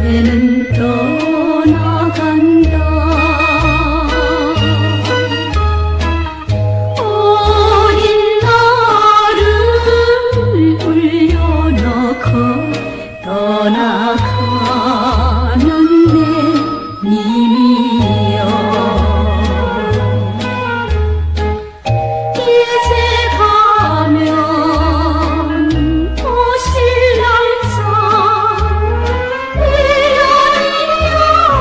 해는 떠나간다. 어린 나를 울려놓고 떠나가는 내 님이여, 이제 가면 오실 날짜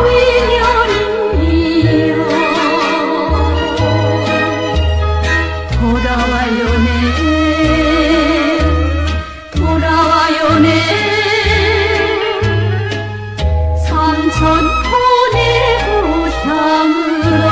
위련이여 돌아와요 내 돌아와요 내 삼천포내 고향으로.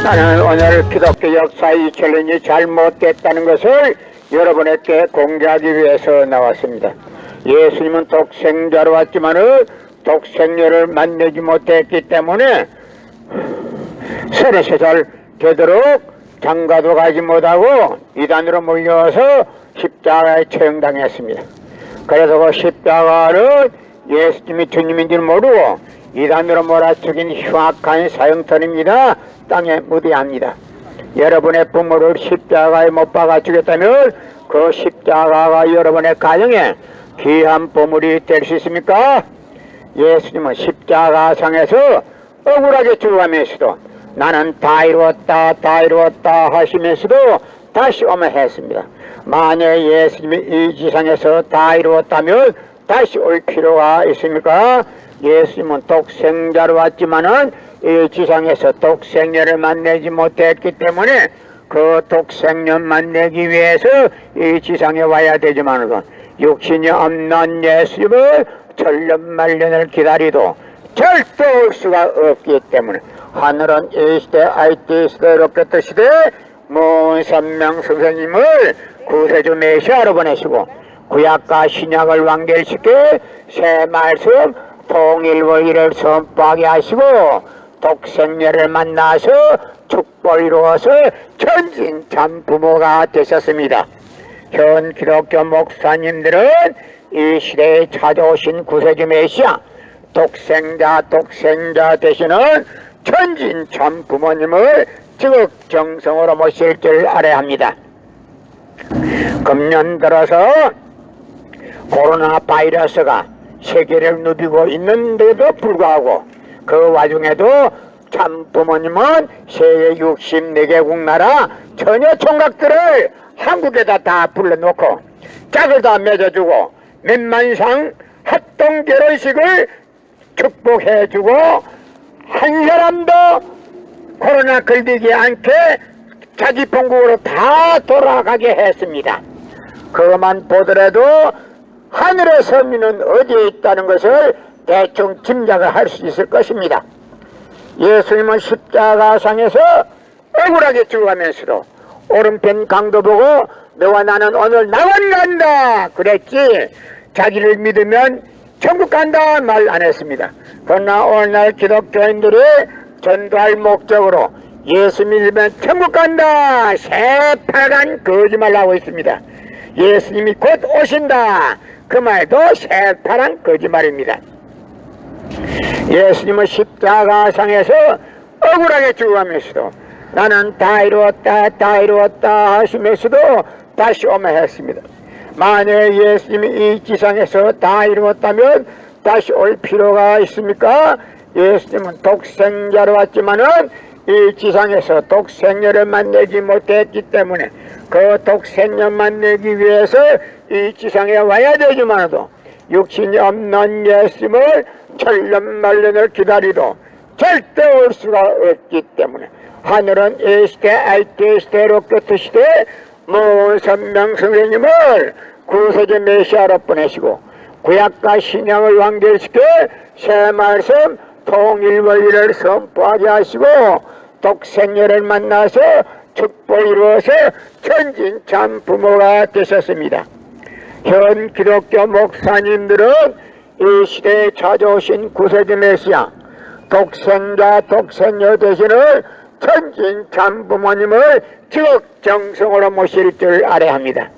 나는 오늘 기독교 역사 2000년이 잘못됐다는 것을 여러분에게 공개하기 위해서 나왔습니다. 예수님은 독생자로 왔지만은 독생녀를 만나지 못했기 때문에 33살 되도록 장가도 가지 못하고 이단으로 몰려와서 십자가에 처형당했습니다. 그래서 그 십자가는 예수님이 주님인지는 모르고 이단으로 몰아치긴 흉악한 사형터입니다. 땅에 묻어야합니다. 여러분의 부모를 십자가에 못 박아 주겠다면 그 십자가가 여러분의 가정에 귀한 보물이 될 수 있습니까? 예수님은 십자가상에서 억울하게 죽어가면서도 나는 다 이루었다 다 이루었다 하시면서도 다시 오며 했습니다. 만약 예수님이 이 지상에서 다 이루었다면 다시 올 필요가 있습니까? 예수님은 독생자로 왔지만은 이 지상에서 독생녀를 만나지 못했기 때문에 그 독생녀 만나기 위해서 이 지상에 와야 되지만 육신이 없는 예수님을 천년만년을 기다리도 절대 올 수가 없기 때문에 하늘은 이 시대 IT 시대 로켓 시대 문선명 선생님을 구세주 메시아로 보내시고 구약과 신약을 완결시켜 새 말씀 통일원리를 선포하게 하시고 독생녀를 만나서 축복을 이루어서 천진참 부모가 되셨습니다. 현 기독교 목사님들은 이 시대에 찾아오신 구세주 메시아 독생자 되시는 천진참 부모님을 지극정성으로 모실 줄 알아야 합니다. 금년 들어서 코로나 바이러스가 세계를 누비고 있는데도 불구하고 그 와중에도 참 부모님은 세계 64개국 나라 처녀 총각들을 한국에다 다 불러놓고 짝을 다 맺어주고 몇만상 합동 결혼식을 축복해주고 한 사람도 코로나 걸리지 않게 자기 본국으로 다 돌아가게 했습니다. 그것만 보더라도 하늘의 서민은 어디에 있다는 것을 대충 짐작을 할 수 있을 것입니다. 예수님은 십자가상에서 억울하게 죽어가면서도 오른편 강도 보고 너와 나는 오늘 나만 간다 그랬지 자기를 믿으면 천국 간다 말 안 했습니다. 그러나 오늘날 기독교인들이 전도할 목적으로 예수 믿으면 천국 간다 새빨간 거짓말을 하고 있습니다. 예수님이 곧 오신다 그 말도 새파란 거짓말입니다. 예수님은 십자가상에서 억울하게 죽어가면서도 나는 다 이루었다 하시면서도 다시 오며 했습니다. 만약 예수님이 이 지상에서 다 이루었다면 다시 올 필요가 있습니까? 예수님은 독생자로 왔지만은 이 지상에서 독생녀를 만나지 못했기 때문에 그 독생녀 만나기 위해서 이 지상에 와야 되지만도 육신이 없는 예수님을 천년만년을 기다리도 절대 올 수가 없기 때문에 하늘은 이 시대 IT 시대 로켓 시대 문선명 선생님을 구세주 메시아로 보내시고 구약과 신약을 완결시켜 새 말씀 통일원리를 선포하게 하시고 독생녀를 만나서 축복을 이루어서 천진 참 부모가 되셨습니다. 현 기독교 목사님들은 이 시대에 찾아오신 구세주 메시아 독생자 독생녀 되시는 천진 참 부모님을 지극정성으로 모실 줄 알아야 합니다.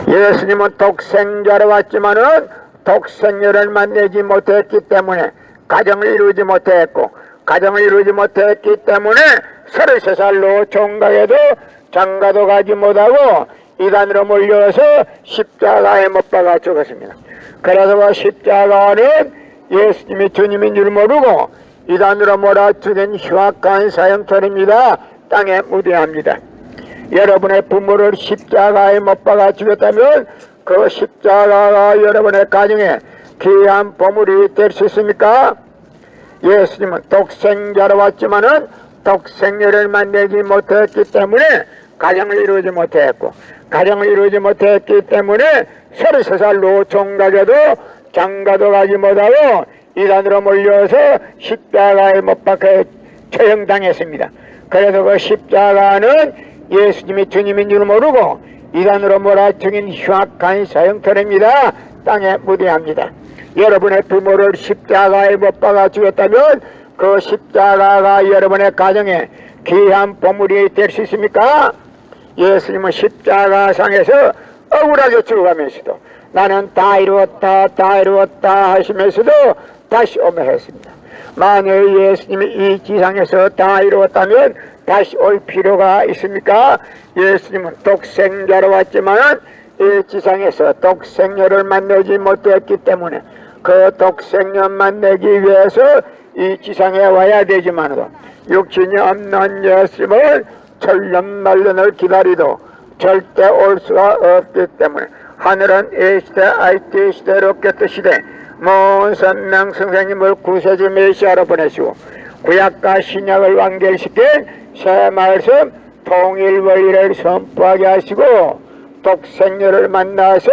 예수님은 독생자로 왔지만은 독생녀를 만나지 못했기 때문에 가정을 이루지 못했고, 가정을 이루지 못했기 때문에 33살로 총각에도 장가도 가지 못하고 이단으로 몰려서 십자가에 못 박아 죽었습니다. 그래서 십자가는 예수님이 주님인 줄 모르고 이단으로 몰아 죽인 흉악한 사형터입니다. 땅에 무대합니다. 여러분의 부모를 십자가에 못 박아 죽였다면 그 십자가가 여러분의 가정에 귀한 보물이 될 수 있습니까? 예수님은 독생자로 왔지만은 독생녀를 만나지 못했기 때문에 가정을 이루지 못했고, 가정을 이루지 못했기 때문에 33살로 총각에도 장가도 가지 못하고 이단으로 몰려서 십자가에 못 박혀 처형당했습니다. 그래서 그 십자가는 예수님이 주님인 줄 모르고 이단으로 몰아죽인 흉악한 사형터입니다. 땅에 무대합니다. 여러분의 부모를 십자가에 못 박아 죽였다면 그 십자가가 여러분의 가정에 귀한 보물이 될 수 있습니까? 예수님은 십자가상에서 억울하게 죽어가면서도 나는 다 이루었다 다 이루었다 하시면서도 다시 오매했습니다. 만약 예수님이 이 지상에서 다 이루었다면 다시 올 필요가 있습니까? 예수님은 독생자로 왔지만 이 지상에서 독생녀를 만나지 못했기 때문에 그 독생녀 만나기 위해서 이 지상에 와야 되지만도 육신이 없는 예수님을 천년만년을 기다리도 절대 올 수가 없기 때문에 하늘은 이 시대 IT 시대로 깨끗 시대 먼 선명 선생님을 구세주 메시아로 보내시고 구약과 신약을 완결시킨 새 말씀 통일 원리를 선포하게 하시고 독생녀를 만나서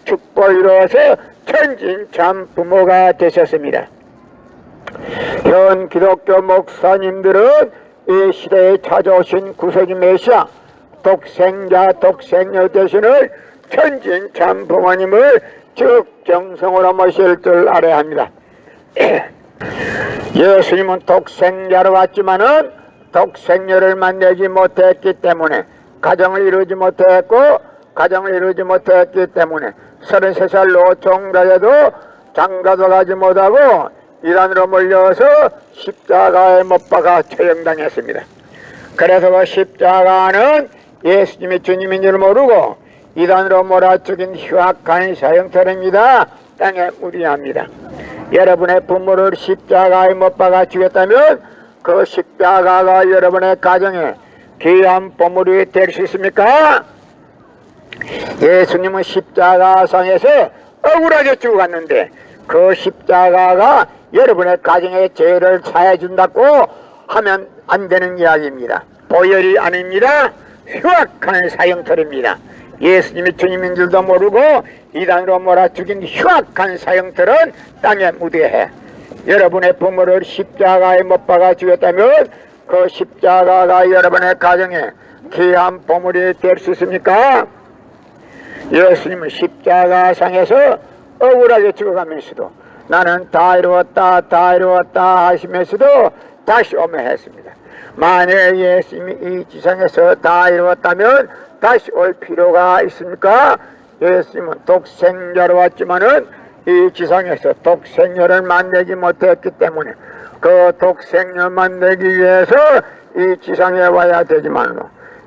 축복을 이루어서 천진 참 부모가 되셨습니다. 현 기독교 목사님들은 이 시대에 찾아오신 구세주 메시아 독생자 독생녀 되시는 천진 참 부모님을 적정성으로 모실 줄 알아야 합니다. 예수님은 독생자로 왔지만은 독생녀를 만나지 못했기 때문에 가정을 이루지 못했고, 가정을 이루지 못했기 때문에 33살로 종가에도 장가도 가지 못하고 이단으로 몰려서 십자가에 못 박아 처형당했습니다. 그래서 그 십자가는 예수님이 주님인 줄 모르고 이단으로 몰아죽인 흉악한 사형터입니다. 땅에 무리합니다. 여러분의 부모를 십자가에 못 박아 죽였다면 그 십자가가 여러분의 가정에 귀한 보물이 될 수 있습니까? 예수님은 십자가상에서 억울하게 죽어갔는데 그 십자가가 여러분의 가정의 죄를 사해준다고 하면 안 되는 이야기입니다. 보혈이 아닙니다. 흉악한 사형터입니다. 예수님이 주님인 줄도 모르고 이단으로 몰아 죽인 흉악한 사형들은 땅에 무대해. 여러분의 부모를 십자가에 못 박아 죽였다면 그 십자가가 여러분의 가정에 귀한 보물이 될 수 있습니까? 예수님은 십자가상에서 억울하게 죽어가면서도 나는 다 이루었다 다 이루었다 하시면서도 다시 오매했습니다. 만약 예수님이 이 지상에서 다 이루었다면 다시 올 필요가 있습니까? 예수님은 독생자로 왔지만은 이 지상에서 독생녀를 만나지 못했기 때문에 그 독생녀 만나기 위해서 이 지상에 와야 되지만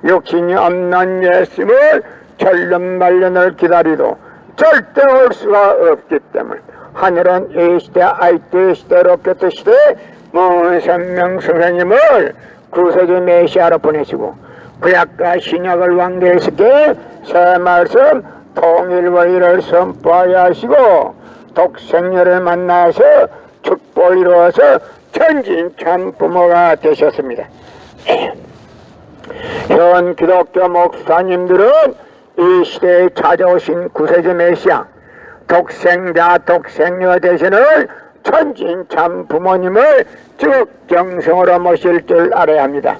육신이 없는 예수님을 천년만년을 기다리도 절대 올 수가 없기 때문에 하늘은 이 시대 IT 시대로 깨끗 시대 먼 선명 선생님을 구세주 메시아로 보내시고 구약과 신약을 완결시켜 새 말씀 통일 원리를 선포하여 하시고 독생녀를 만나서 축복을 이루어서 천진 참 부모가 되셨습니다. 현 기독교 목사님들은 이 시대에 찾아오신 구세주 메시아 독생자 독생녀 되시는 천진 참 부모님을 적정성으로 모실 줄 알아야 합니다.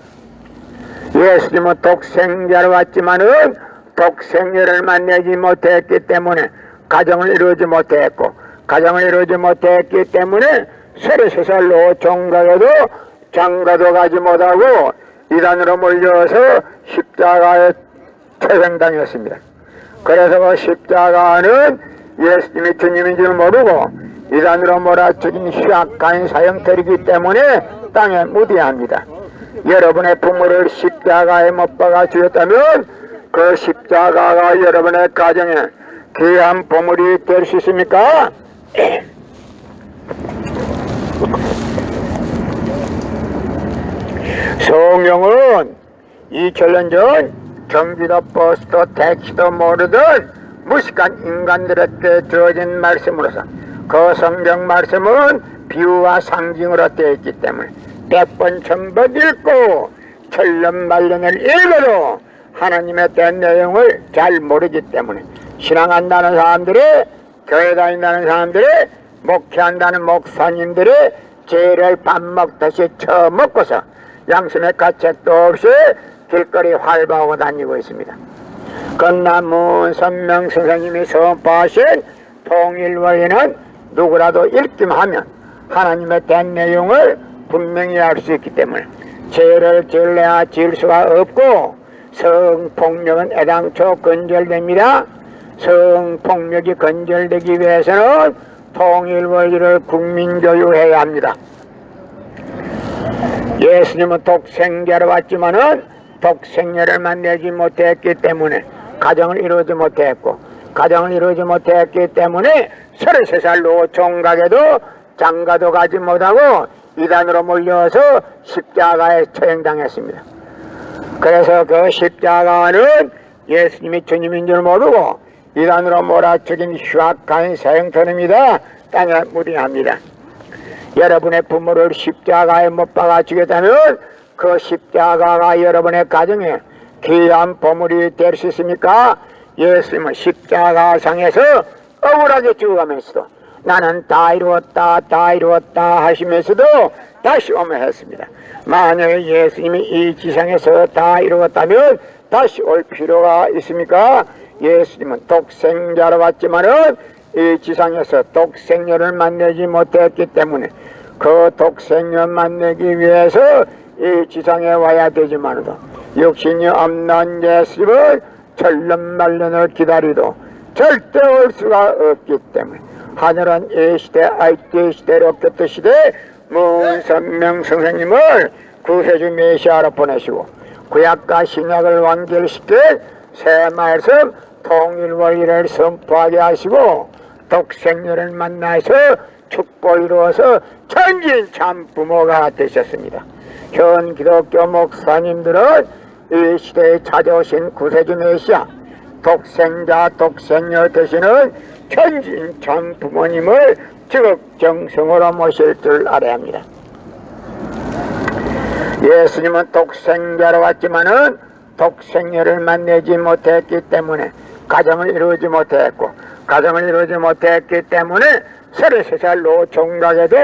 예수님은 독생자로 왔지만은 독생녀를 만나지 못했기 때문에 가정을 이루지 못했고, 가정을 이루지 못했기 때문에 33살로 종각에도 장가도 가지 못하고 이단으로 몰려서 십자가에 처형당했습니다. 그래서 그 십자가는 예수님이 주님인 줄 모르고 이단으로 몰아쳐진 휘악한 사형터이기 때문에 땅에 묻어야 여러분의 부모를 십자가에 못 박아 주셨다면 그 십자가가 여러분의 가정에 귀한 보물이 될 수 있습니까? 성령은 2000년 전 경기도 버스도 택시도 모르던 무식한 인간들에게 주어진 말씀으로서 그 성경 말씀은 비유와 상징으로 되어 있기 때문에 100번 1000번 읽고 천년만년을 읽어도 하나님의 대한 내용을 잘 모르기 때문에 신앙한다는 사람들이, 교회 다닌다는 사람들이, 목회한다는 목사님들이 죄를 밥 먹듯이 처먹고서 양심의 가책도 없이 길거리 활보하고 다니고 있습니다. 건남문 선명 선생님이 선포하신 통일원리는 누구라도 읽기만 하면 하나님의 대한 내용을 분명히 알 수 있기 때문에 죄를 지을래야 지을 수가 없고, 성폭력은 애당초 건절됩니다. 성폭력이 건절되기 위해서는 통일원리를 국민교육해야 합니다. 예수님은 독생자로 왔지만은 독생녀를 만나지 못했기 때문에 가정을 이루지 못했고, 가정을 이루지 못했기 때문에 33살로 종각에도 장가도 가지 못하고 이단으로 몰려서 십자가에 처형당했습니다. 그래서 그 십자가는 예수님이 주님인 줄 모르고 이단으로 몰아쳐진 흉악한 사형터입니다. 땅에 묻어야 여러분의 부모를 십자가에 못 박아 주겠다면 그 십자가가 여러분의 가정에 귀한 보물이 될 수 있습니까? 예수님은 십자가상에서 억울하게 죽어가면서도 나는 다 이루었다 하시면서도 다시 오며 했습니다. 만약에 예수님이 이 지상에서 다 이루었다면 다시 올 필요가 있습니까? 예수님은 독생자로 왔지만은 이 지상에서 독생녀를 만나지 못했기 때문에 그 독생녀 만나기 위해서 이 지상에 와야 되지만도 육신이 없는 예수님을 천년만년을 기다리도 절대 올 수가 없기 때문에 하늘은 이 시대 아이때 시대로 곁도 시대 문선명 선생님을 구세주 메시아로 보내시고 구약과 신약을 완결시킬 새 말씀 통일원리를 선포하게 하시고 독생녀를 만나서 축복을 이루어서 천진 참 부모가 되셨습니다. 현 기독교 목사님들은 이 시대에 찾아오신 구세주 메시아 독생자 독생녀 되시는 천진 참 부모님을 지극정성으로 모실 줄 알아야 합니다. 예수님은 독생자로 왔지만은 독생녀를 만나지 못했기 때문에 가정을 이루지 못했고, 가정을 이루지 못했기 때문에 33살로 종각에도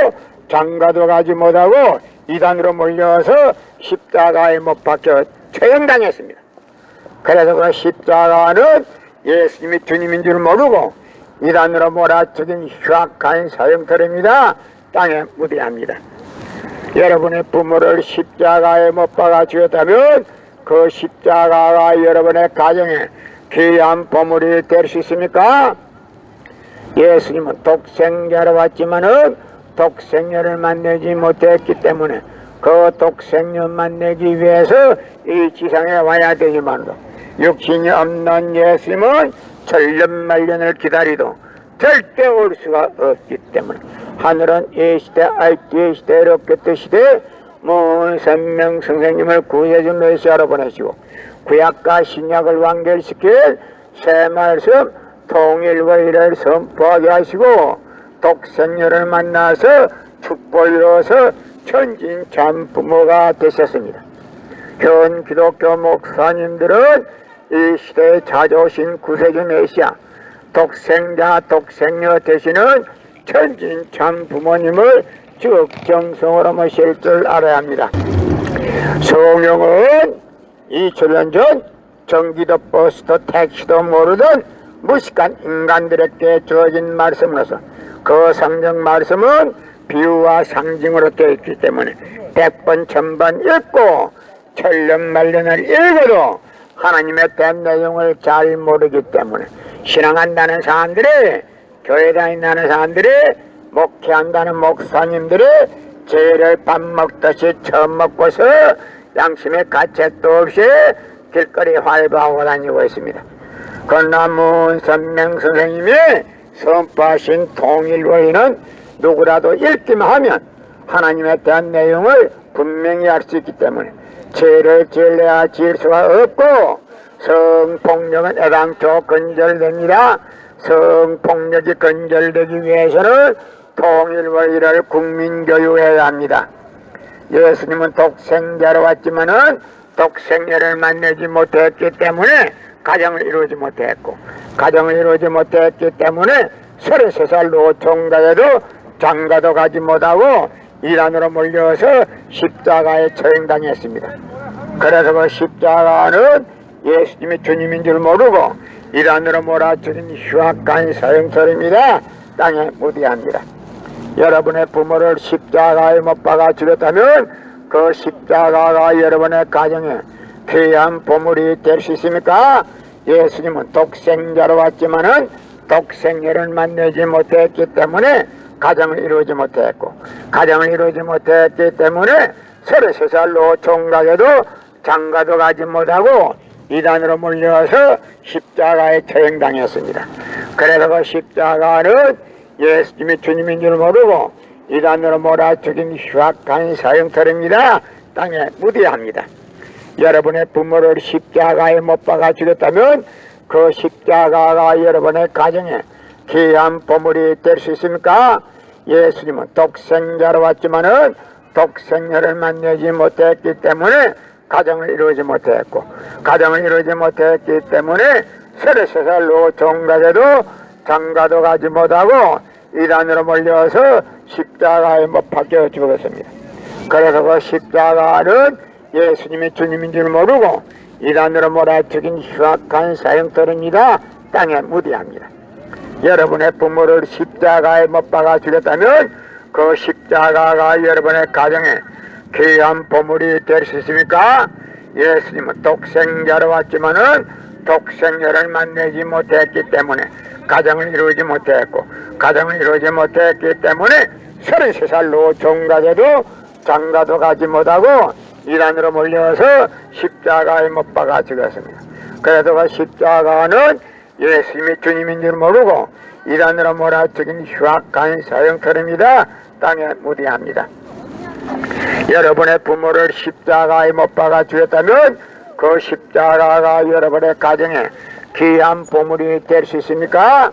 장가도 가지 못하고 이단으로 몰려서 십자가에 못 박혀 처형당했습니다. 그래서 그 십자가는 예수님이 주님인 줄 모르고 이단으로 몰아쳐진 흉악한 사형터입니다. 땅에 묻어야 합니다. 여러분의 부모를 십자가에 못 박아 주었다면 그 십자가가 여러분의 가정에 귀한 보물이 될 수 있습니까? 예수님은 독생자로 왔지만은 독생녀를 만나지 못했기 때문에 그 독생녀 만나기 위해서 이 지상에 와야 되지만도 육신이 없는 예수님은 천년만년을 기다리도 절대 올 수가 없기 때문에 하늘은 이 시대 아이티 시대로 곁도 시대 문선명 선생님을 구세주 메시아로 보내시고 구약과 신약을 완결시킬 새 말씀 통일원리를 선포하게 하시고 독생녀를 만나서 축복을 이루어서 천진 참 부모가 되셨습니다. 현 기독교 목사님들은 이 시대에 찾아오신 구세주 메시아 독생자 독생녀 되시는 천진 참 부모님을 쭉 정성으로 모실 줄 알아야 합니다. 성령은 2000년 전 전기도 버스도 택시도 모르던 무식한 인간들에게 주어진 말씀으로서 그 성경 말씀은 비유와 상징으로 되어 있기 때문에 100번 1000번 읽고 천년만년을 읽어도 하나님의 대한 내용을 잘 모르기 때문에 신앙한다는 사람들이, 교회 다닌다는 사람들이, 목회한다는 목사님들이 죄를 밥 먹듯이 처먹고서 양심의 가책도 없이 길거리 활보하고 다니고 있습니다. 그러나 문선명 선생님이 선포하신 통일원리는 누구라도 읽기만 하면 하나님에 대한 내용을 분명히 알 수 있기 때문에 죄를 지을래야 지을 수가 없고 성폭력은 애당초 근절됩니다. 성폭력이 근절되기 위해서는 통일원리를 국민교육해야 합니다. 예수님은 독생자로 왔지만은 독생자를 만나지 못했기 때문에 가정을 이루지 못했고, 가정을 이루지 못했기 때문에 33살 노총각에도 장가도 가지 못하고 이란으로 몰려서 십자가에 처형당했습니다. 그래서 그 십자가는 예수님이 주님인 줄 모르고 이란으로 몰아치는 흉악한 사형설입니다. 땅에 무디합니다. 여러분의 부모를 십자가에 못 박아 죽였다면 그 십자가가 여러분의 가정에 귀한 보물이 될 수 있습니까? 예수님은 독생자로 왔지만은 독생자를 만나지 못했기 때문에 가정을 이루지 못했고, 가정을 이루지 못했기 때문에 33살 노총각에도 장가도 가지 못하고 이단으로 몰려서 십자가에 처형당했습니다. 그래서 그 십자가는 예수님이 주님인 줄 모르고 이단으로 몰아죽인 흉악한 사형터입니다. 땅에 무디합니다. 여러분의 부모를 십자가에 못 박아 죽였다면 그 십자가가 여러분의 가정에 귀한 보물이 될 수 있습니까? 예수님은 독생자로 왔지만은 독생자를 만나지 못했기 때문에 가정을 이루지 못했고, 가정을 이루지 못했기 때문에 33살 노총각에도 장가도 가지 못하고 이단으로 몰려서 십자가에 못 박혀 죽었습니다. 그래서 그 십자가는 예수님이 주님인 줄 모르고 이단으로 몰아죽인 흉악한 사형터입니다. 땅에 무디합니다. 여러분의 부모를 십자가에 못 박아 죽였다면 그 십자가가 여러분의 가정에 귀한 보물이 될 수 있습니까? 예수님은 독생자로 왔지만은 독생자를 만나지 못했기 때문에 가정을 이루지 못했고, 가정을 이루지 못했기 때문에 33살 노총각에도 장가도 가지 못하고 이란으로 몰려서 십자가에 못 박아 죽었습니다. 그래서 그 십자가는 예수님이 주님인 줄 모르고 이란으로 몰아죽인 흉악한 사형터입니다. 땅에 무디합니다. 여러분의 부모를 십자가에 못 박아 죽였다면 그 십자가가 여러분의 가정에 귀한 보물이 될 수 있습니까?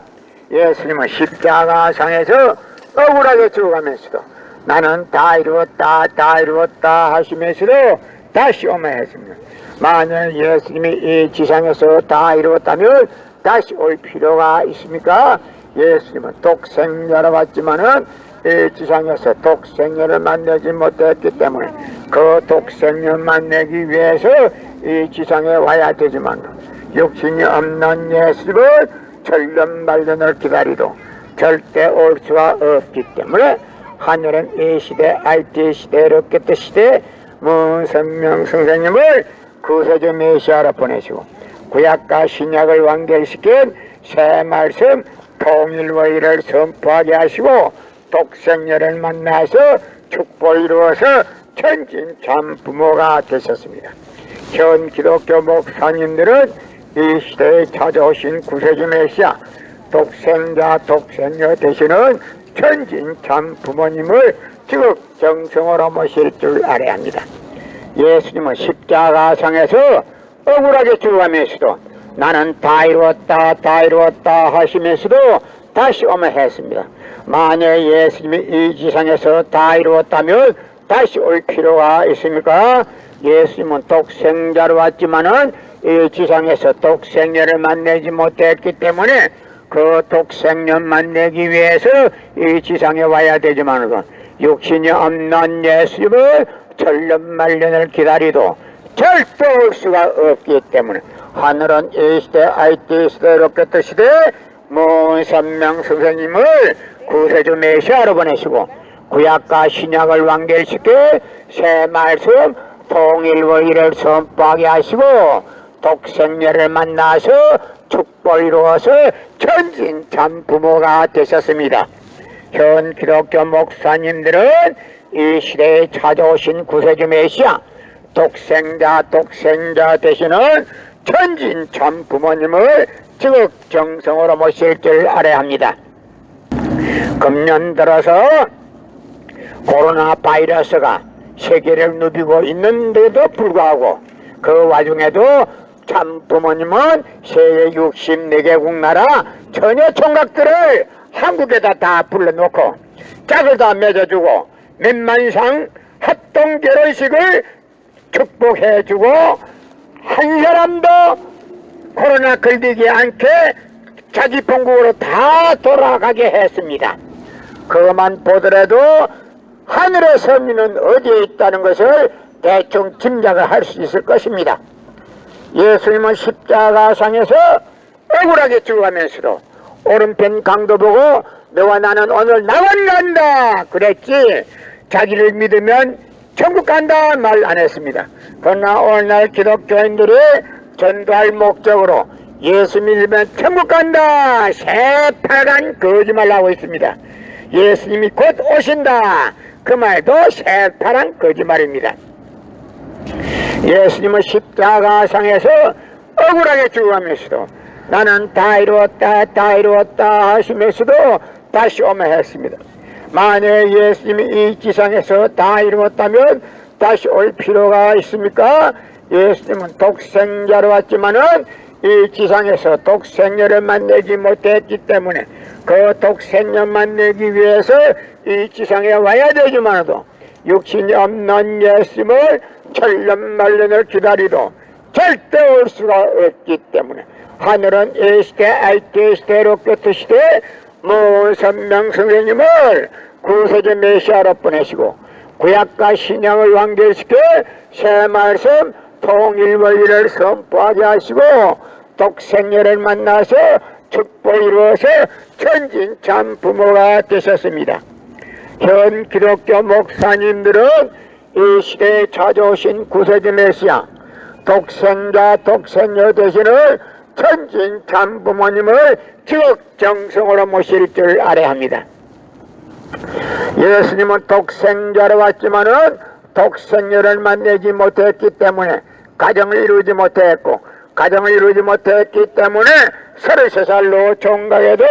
예수님은 십자가상에서 억울하게 죽어가면서도 나는 다 이루었다, 다 이루었다 하시면서도 다시 오면 했습니다. 만약 예수님이 이 지상에서 다 이루었다면 다시 올 필요가 있습니까? 예수님은 독생자로 왔지만은 이 지상에서 독생자를 만나지 못했기 때문에 그 독생자를 만나기 위해서 이 지상에 와야 되지만 육신이 없는 예수님은 천년만년을 기다리도 절대 올 수가 없기 때문에 하늘은 이 시대, IT 시대, 로켓 시대 문선명 선생님을 구세주 메시아로 보내시고 구약과 신약을 완결시킨 새 말씀 통일원리를 선포하게 하시고 독생자를 만나서 축복을 이루어서 천진 참 부모가 되셨습니다. 현 기독교 목사님들은 이 시대에 찾아오신 구세주 메시아 독생자 되시는 천진 참 부모님을 지극정성으로 모실 줄 알아야 합니다. 예수님은 십자가상에서 억울하게 죽어가면서도 나는 다 이루었다, 다 이루었다 하시면서도 다시 오면 했습니다. 만약 예수님이 이 지상에서 다 이루었다면 다시 올 필요가 있습니까? 예수님은 독생자로 왔지만은 이 지상에서 독생자를 만나지 못했기 때문에 그 독생자 만나기 위해서 이 지상에 와야 되지만 육신이 없는 예수님을 천년만년을 기다리도 절대 올 수가 없기 때문에 하늘은 이 시대 IT 시대 로켓 시대 문선명 선생님을 구세주 메시아로 보내시고 구약과 신약을 완결시켜 새 말씀 통일원리를 선포하게 하시고 독생녀를 만나서 축복을 이루어서 천진참 부모가 되셨습니다. 현 기독교 목사님들은 이 시대에 찾아오신 구세주 메시아 독생자 되시는 천진참 부모님을 지극정성으로 모실 줄 알아야 합니다. 금년 들어서 코로나 바이러스가 세계를 누비고 있는데도 불구하고 그 와중에도 참 부모님은 세계 64개국 나라 처녀 총각들을 한국에다 다 불러놓고 짝을 다 맺어주고 몇만상 합동 결혼식을 축복해주고 한 사람도 코로나 걸리지 않게 자기 본국으로 다 돌아가게 했습니다. 그것만 보더라도 하늘의 서민은 어디에 있다는 것을 대충 짐작을 할 수 있을 것입니다. 예수님은 십자가상에서 억울하게 죽어가면서도 오른편 강도 보고 너와 나는 오늘 낙원 간다 그랬지 자기를 믿으면 천국 간다 말 안 했습니다. 그러나 오늘날 기독교인들이 전도할 목적으로 예수 믿으면 천국 간다 새빨간 거짓말을 하고 있습니다. 예수님이 곧 오신다 그 말도 새파란 거짓말입니다. 예수님은 십자가상에서 억울하게 죽어가면서도 나는 다 이루었다 하시면서도 다시 오면 했습니다. 만약 예수님이 이 지상에서 다 이루었다면 다시 올 필요가 있습니까? 예수님은 독생자로 왔지만은 이 지상에서 독생녀를 만나지 못했기 때문에 그 독생녀 만나기 위해서 이 지상에 와야 되지만도 육신이 없는 예수님을 천년만년을 기다리도 절대 올 수가 없기 때문에 하늘은 이 시대 IT 시대 로켓 시대 문선명 선생님을 구세주 메시아로 보내시고 구약과 신약을 완결시켜 새 말씀 통일원리를 선포하게 하시고 독생녀를 만나서 축복을 이루어서 천진참 부모가 되셨습니다. 현 기독교 목사님들은 이 시대에 찾아오신 구세주 메시아 독생녀 되시는 천진참 부모님을 지극정성으로 모실 줄 알아야 합니다. 예수님은 독생자로 왔지만은 독생녀를 만나지 못했기 때문에 가정을 이루지 못했고 가정을 이루지 못했기 때문에 33살로 총각에도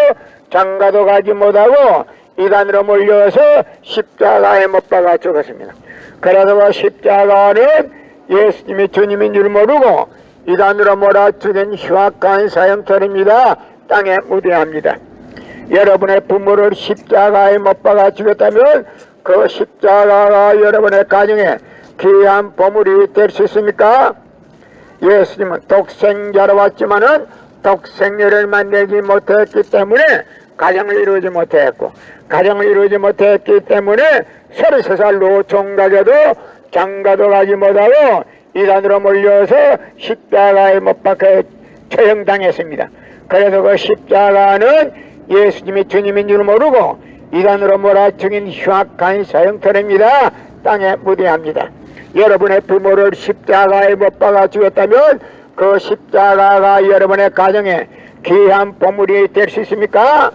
장가도 가지 못하고 이단으로 몰려서 십자가에 못 박아 죽었습니다. 그래도 십자가는 예수님이 주님인 줄 모르고 이단으로 몰아 죽인 흉악한 사형터입니다. 땅에 무대합니다. 여러분의 부모를 십자가에 못 박아 죽였다면 그 십자가가 여러분의 가정에 귀한 보물이 될 수 있습니까? 예수님은 독생자로 왔지만은 독생녀를 만나지 못했기 때문에 가정을 이루지 못했고 가정을 이루지 못했기 때문에 33살로 총각에도 장가도 가지 못하고 이단으로 몰려서 십자가에 못 박혀 처형당했습니다. 그래서 그 십자가는 예수님이 주님인 줄 모르고 이단으로 몰아 죽인 흉악한 사형터입니다. 땅에 무대합니다. 여러분의 부모를 십자가에 못 박아 죽였다면 그 십자가가 여러분의 가정에 귀한 보물이 될 수 있습니까?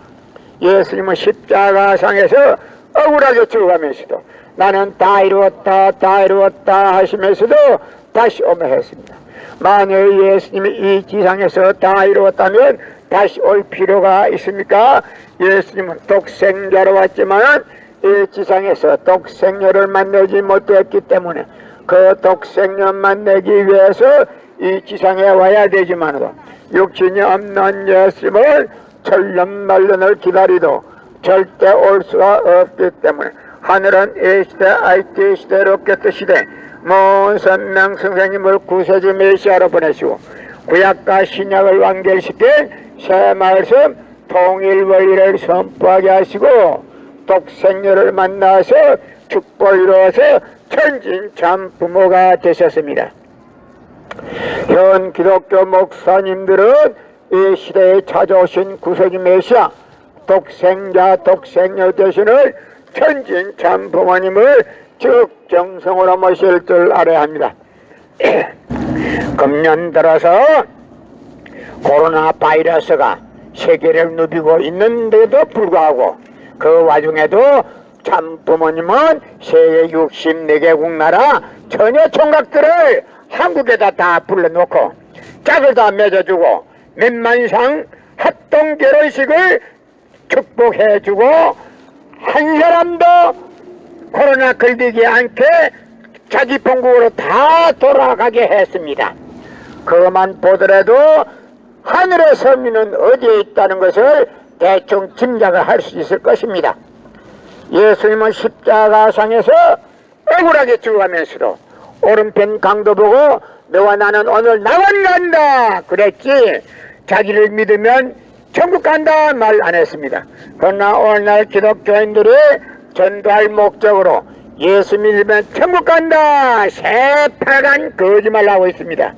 예수님은 십자가상에서 억울하게 죽어가면서도 나는 다 이루었다 하시면서도 다시 오며 했습니다. 만약 예수님이 이 지상에서 다 이루었다면 다시 올 필요가 있습니까? 예수님은 독생자로 왔지만 이 지상에서 독생녀를 만나지 못했기 때문에 그 독생녀 만나기 위해서 이 지상에 와야 되지만도 육신이 없는 예수님을 천년만년을 기다리도 절대 올 수가 없기 때문에 하늘은 이 시대 IT 시대 로켓 시대 문선명 선생님을 구세주 메시아로 보내시고 구약과 신약을 완결시킨 새 말씀 통일원리를 선포하게 하시고 독생녀를 만나서 축복을 이루어서 천진참 부모가 되셨습니다. 현 기독교 목사님들은 이 시대에 찾아오신 구세주 메시아 독생자 독생녀 대신을 천진 참 부모님을 즉 정성으로 모실 줄 알아야 합니다. 금년 들어서 코로나 바이러스가 세계를 누비고 있는데도 불구하고 그 와중에도 참 부모님은 세계 64개국 나라 처녀 총각들을 한국에다 다 불러놓고 짝을 다 맺어주고 몇만상 합동 결혼식을 축복해주고 한 사람도 코로나 걸리지 않게 자기 본국으로 다 돌아가게 했습니다. 그것만 보더라도 하늘의 서민은 어디에 있다는 것을 대충 짐작을 할 수 있을 것입니다. 예수님은 십자가상에서 억울하게 죽어가면서도 오른편 강도 보고 너와 나는 오늘 낙원 간다 그랬지 자기를 믿으면 천국 간다 말 안 했습니다. 그러나 오늘날 기독교인들이 전도할 목적으로 예수 믿으면 천국 간다 새빨간 거짓말을 하고 있습니다.